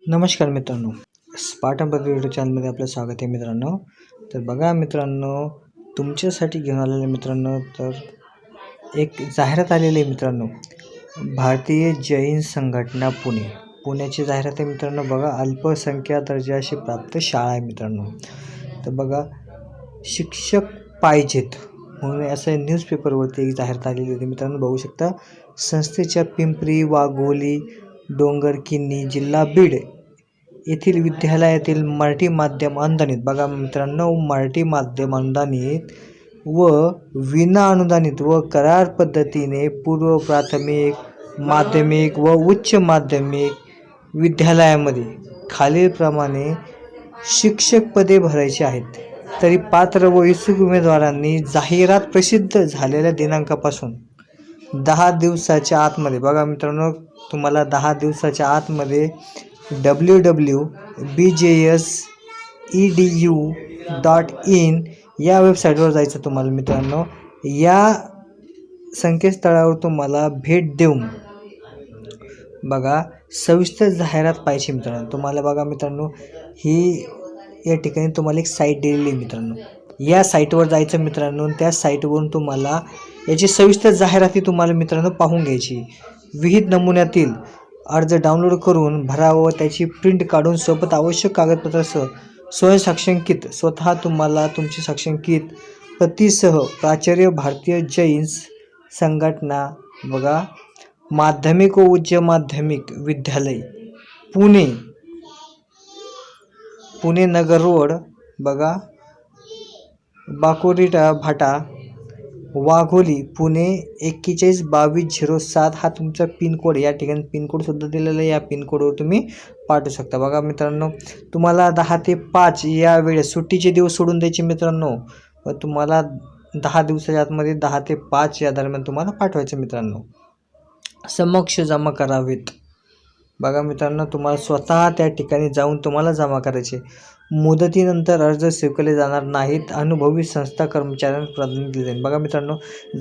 नमस्कार मित्रांनो, स्पार्टन पदवी यूट्यूब चॅनलमध्ये आपलं स्वागत आहे मित्रांनो. तर बघा मित्रांनो, तुमच्यासाठी घेऊन आलेले मित्रांनो, तर एक जाहिरात आलेली आहे मित्रांनो. भारतीय जैन संघटना पुण्याची जाहिरात आहे मित्रांनो. बघा, अल्पसंख्याक दर्जाशी प्राप्त शाळा आहे मित्रांनो. तर बघा, शिक्षक पाहिजेत म्हणून असं न्यूजपेपरवरती एक जाहिरात आलेली होती मित्रांनो. बघू शकता, संस्थेच्या पिंपरी वाघोली डोंगरकिन्नी जिल्हा बीड येथील विद्यालयातील मराठी माध्यम अनुदानित, बघा मित्रांनो, मराठी माध्यम अनुदानित व विना अनुदानित व करार पद्धतीने पूर्व प्राथमिक, माध्यमिक व उच्च माध्यमिक विद्यालयामध्ये खालीलप्रमाणे शिक्षक पदे भरायची आहेत. तरी पात्र व इच्छुक उमेदवारांनी जाहिरात प्रसिद्ध झालेल्या दिनांकापासून 10 दिवसाच्या आतमध्ये, बघा मित्रांनो, तुम्हाला 10 दिवसाच्या आतमध्ये www.bjsedu.in या वेबसाईटवर जायचं तुम्हाला मित्रांनो. या संकेतस्थळावर तुम्हाला भेट देऊन बघा सविस्तर जाहिरात पाहिजे मित्रांनो. तुम्हाला बघा मित्रांनो, ही या ठिकाणी तुम्हाला एक साईट दिलेली आहे मित्रांनो. या साईटवर जायचं मित्रांनो. त्या साईटवरून तुम्हाला याची सविस्तर जाहिराती तुम्हाला मित्रांनो पाहून घ्यायची. विहित नमुन्यातील अर्ज डाउनलोड करून भरावा व त्याची प्रिंट काढून सोबत आवश्यक कागदपत्रासह स्वयंसाक्षांकित स्वतः तुम्हाला तुमची साक्षांकित प्रतीसह प्राचार्य भारतीय जैन संघटना, बघा, माध्यमिक व उच्च माध्यमिक विद्यालय पुणे नगर रोड, बघा, बाकोरीटा भाटा वाघोली पुणे 412207 हा तुमचा पिनकोड. या ठिकाणी पिनकोड सुद्धा दिलेला आहे. या पिनकोडवर तुम्ही पाठवू शकता. बघा मित्रांनो, तुम्हाला 10 ते 5 या वेळेस सुट्टीचे दिवस सोडून द्यायचे मित्रांनो. व तुम्हाला 10 दिवसाच्या आतमध्ये 10 ते 5 या दरम्यान तुम्हाला पाठवायचं मित्रांनो. समक्ष जमा करावेत. बघा मित्रांनो, तुम्हाला स्वतः त्या ठिकाणी जाऊन तुम्हाला जमा करायचे. मुदतीनंतर अर्ज स्वीकारले जाणार नाहीत. अनुभवी संस्था कर्मचाऱ्यांना प्राधान्य दिले जाईल. बघा मित्रांनो,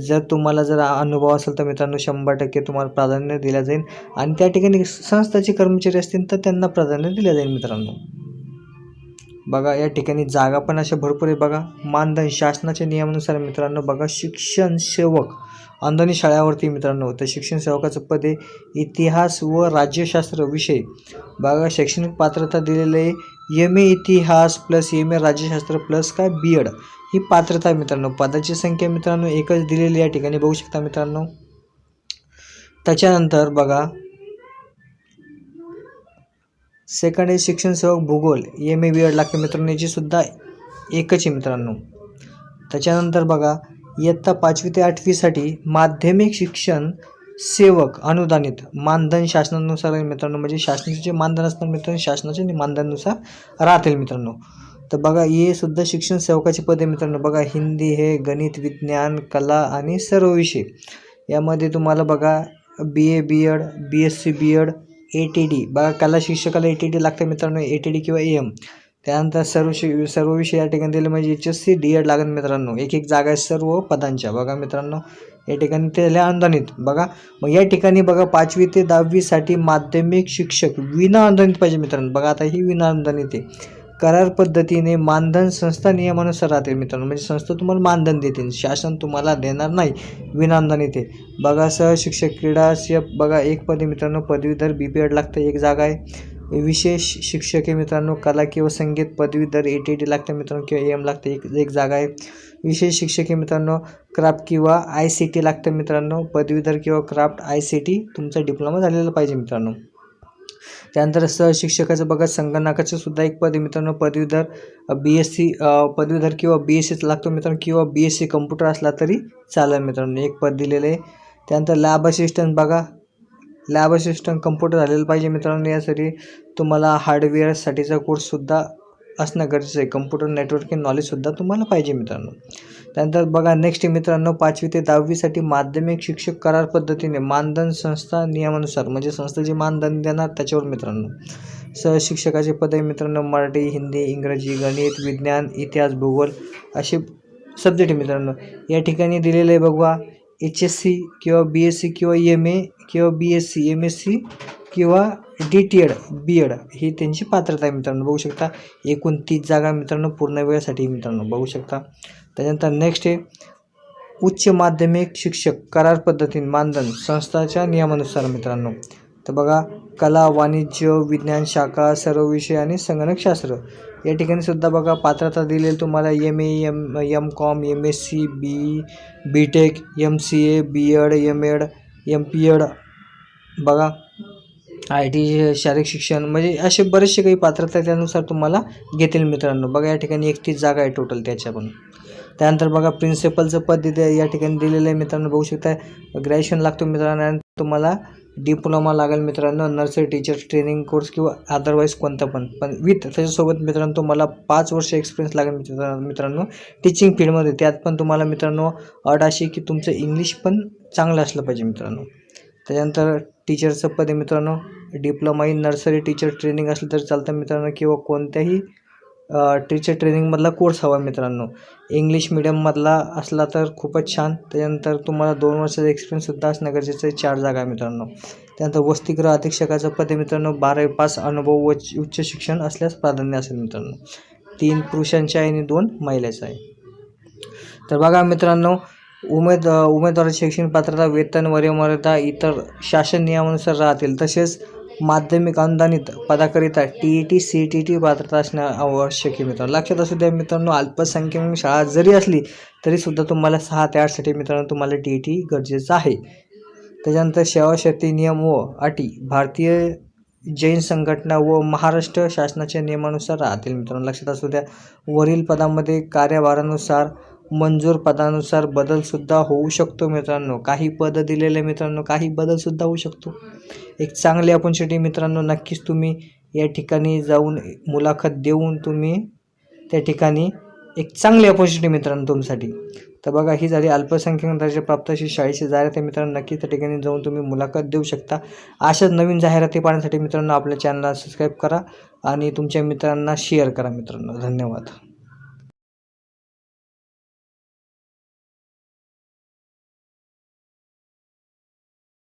जर तुम्हाला अनुभव असेल तर मित्रांनो 100% तुम्हाला प्राधान्य दिलं जाईल. आणि त्या ठिकाणी संस्थाचे कर्मचारी असतील तर त्यांना प्राधान्य दिलं जाईल मित्रांनो. बघा, या ठिकाणी जागा पण अशा भरपूर आहे. बघा, मानधन शासनाच्या नियमानुसार मित्रांनो. बघा, शिक्षण सेवक अनुदानित शाळावरती मित्रांनो. तर शिक्षण सेवकाचं पद आहे इतिहास व राज्यशास्त्र विषय. बघा, शैक्षणिक पात्रता दिलेलं आहे MA इतिहास प्लस MA राज्यशास्त्र प्लस काय BEd ही पात्रता आहे मित्रांनो. पदाची संख्या मित्रांनो एकच दिलेली या ठिकाणी बघू शकता मित्रांनो. त्याच्यानंतर बघा, सेकंड आहे शिक्षण सेवक भूगोल MA BEd लागते मित्रांनो. याची सुद्धा एकच आहे मित्रांनो. त्याच्यानंतर बघा, इयत्ता 5वी ते 8वीसाठी माध्यमिक शिक्षण सेवक अनुदानित मानधन शासनानुसार मित्रांनो. म्हणजे शासनाचे जे मानधन असणार मित्रांनो, शासनाच्या मानधनानुसार राहतील मित्रांनो. तर बघा, हे सुद्धा शिक्षण सेवकाचे पद आहे मित्रांनो. बघा, हिंदी हे गणित विज्ञान कला आणि सर्व विषय यामध्ये तुम्हाला बघा BA BEd BSc BEd ATD. बघा, कला शिक्षकाला ATD लागते मित्रांनो, ATD किंवा AM. त्यानंतर सर्व विषय या ठिकाणी दिले म्हणजे HSC DEd लागेल मित्रांनो. एक जागा आहे सर्व पदांच्या. बघा मित्रांनो, या ठिकाणी त्याला अनुदानित. बघा, मग या ठिकाणी बघा 5वी ते 10वीसाठी माध्यमिक शिक्षक विना अनुदानित पाहिजे मित्रांनो. बघा, आता ही विना अनुदानित आहे. करार पद्धतीने मानधन संस्था नियमानुसार राहते मित्रांनो. म्हणजे संस्था तुम्हाला मानधन देते, शासन तुम्हाला देणार नाही. विना अनुदानित आहे. बघा, सहशिक्षक क्रीडा बघा एक पद आहे मित्रांनो. पदवीधर BPEd लागतं, एक जागा आहे. विशेष शिक्षक आहे मित्रांनो. कला किंवा संगीत पदवीधर ATD लागते मित्रांनो किंवा AM लागते, एक जागा आहे. विशेष शिक्षक आहे मित्रांनो. क्राफ्ट किंवा ICT लागतं मित्रांनो. पदवीधर किंवा क्राफ्ट ICT तुमचा डिप्लोमा झालेला पाहिजे मित्रांनो. त्यानंतर सहशिक्षकाचं बघा संगणकाचं सुद्धा एक पद आहे मित्रांनो. पदवीधर BSc पदवीधर किंवा BSc लागतो मित्रांनो किंवा BSc कम्प्युटर असला तरी चालेल मित्रांनो. एक पद दिलेलं आहे. त्यानंतर लॅब असिस्टंट. बघा, लॅब असिस्टंट कम्प्युटर झालेलं पाहिजे मित्रांनो. यासाठी तुम्हाला हार्डवेअरसाठीचा कोर्ससुद्धा असणं गरजेचं आहे. कम्प्युटर नेटवर्किंग नॉलेजसुद्धा तुम्हाला पाहिजे मित्रांनो. त्यानंतर बघा नेक्स्ट मित्रांनो, 5वी ते 10वीसाठी माध्यमिक शिक्षक करार पद्धतीने मानधन संस्था नियमानुसार, म्हणजे संस्था जे मानधन देणार त्याच्यावर मित्रांनो. सहशिक्षकाचे पद आहे मित्रांनो. मराठी, हिंदी, इंग्रजी, गणित, विज्ञान, इतिहास, भूगोल असे सब्जेक्ट आहे मित्रांनो. या ठिकाणी दिलेलं आहे बघा HSC किंवा BSc किंवा MA किंवा BSc MSc किंवा DTED BEd ही त्यांची पात्रता आहे मित्रांनो. बघू शकता एकूण 30 जागा मित्रांनो पूर्ण वेळेसाठी मित्रांनो बघू शकता. त्याच्यानंतर नेक्स्ट आहे उच्च माध्यमिक शिक्षक करार पद्धतीने मानधन संस्थाच्या नियमानुसार मित्रांनो. तर बघा कला, वाणिज्य, विज्ञान शाखा, सर्व विषय आणि संगणकशास्त्र या ठिकाणी सुद्धा बघा पात्रता दिलेली तुम्हाला MA, MCOM, MSc, BTech, MCA, BEd, MEd, MPEd बघा IT, शारीरिक शिक्षण म्हणजे असे बरेचसे काही पात्रता त्यानुसार तुम्हाला घेतील मित्रांनो. बघा या ठिकाणी 31 जागा आहे टोटल त्याच्या पण. त्यानंतर बघा प्रिन्सिपलचं पद या ठिकाणी दिलेलं आहे मित्रांनो. बघू शकता ग्रॅज्युएशन लागतो मित्रांनो आणि तुम्हाला डिप्लोमा लागेल मित्रांनो, नर्सरी टीचर ट्रेनिंग कोर्स किंवा अदरवाईज कोणता पण विथ त्याच्यासोबत मित्रांनो तुम्हाला 5 वर्ष एक्सपिरियन्स लागेल मित्रांनो टीचिंग फील्डमध्ये. त्यात पण तुम्हाला मित्रांनो अट अशी की तुमचं इंग्लिश पण चांगलं असलं पाहिजे मित्रांनो. त्याच्यानंतर टीचरचं पद आहे मित्रांनो. Diploma in nursery teacher training असलं तर चालतं मित्रांनो किंवा कोणत्याही टीचर ट्रेनिंगमधला कोर्स हवा मित्रांनो. इंग्लिश मिडियममधला असला तर खूपच छान. त्याच्यानंतर तुम्हाला 2 वर्षाचा एक्सपिरियन्ससुद्धा असणं गरजेचं आहे. 4 जागा आहे मित्रांनो. त्यानंतर वसतिगृह अधीक्षकाचं पद आहे मित्रांनो. 12वी पास अनुभव व उच्च शिक्षण असल्यास प्राधान्य असेल मित्रांनो. 3 पुरुषांचे आहे आणि 2 महिलांचं आहे. तर बघा मित्रांनो उमेदवाराची शैक्षणिक पात्रता, वेतन, वयोमर्यादा इतर शासन नियमानुसार राहतील. तसेच माध्यमिक अनुदानित पदाकरिता TET CTT पात्रता असणे आवश्यक आहे मित्रांनो. लक्षात असू द्या मित्रांनो अल्पसंख्याक शाळा जरी असली तरीसुद्धा तुम्हाला 6 ते 8साठी मित्रांनो तुम्हाला TET गरजेचं आहे. त्याच्यानंतर सेवा शर्ती नियम व अटी भारतीय जैन संघटना व महाराष्ट्र शासनाच्या नियमानुसार राहतील मित्रांनो. लक्षात असू द्या वरील पदामध्ये कार्यभारानुसार मंजूर पदानुसार बदलसुद्धा होऊ शकतो मित्रांनो. काही पद दिलेले मित्रांनो काही बदलसुद्धा होऊ शकतो. एक चांगली अपॉर्च्युनिटी मित्रांनो. नक्कीच तुम्ही या ठिकाणी जाऊन मुलाखत देऊन तुम्ही त्या ठिकाणी एक चांगली अपॉर्च्युनिटी मित्रांनो तुमच्यासाठी. तर बघा ही झाली अल्पसंख्याक दर्जाप्राप्त अशी शाळेची जाहिरात आहे मित्रांनो. नक्कीच त्या ठिकाणी जाऊन तुम्ही मुलाखत देऊ शकता. अशाच नवीन जाहिराती पाहण्यासाठी मित्रांनो आपल्या चॅनलला सबस्क्राईब करा आणि तुमच्या मित्रांना शेअर करा मित्रांनो. धन्यवाद.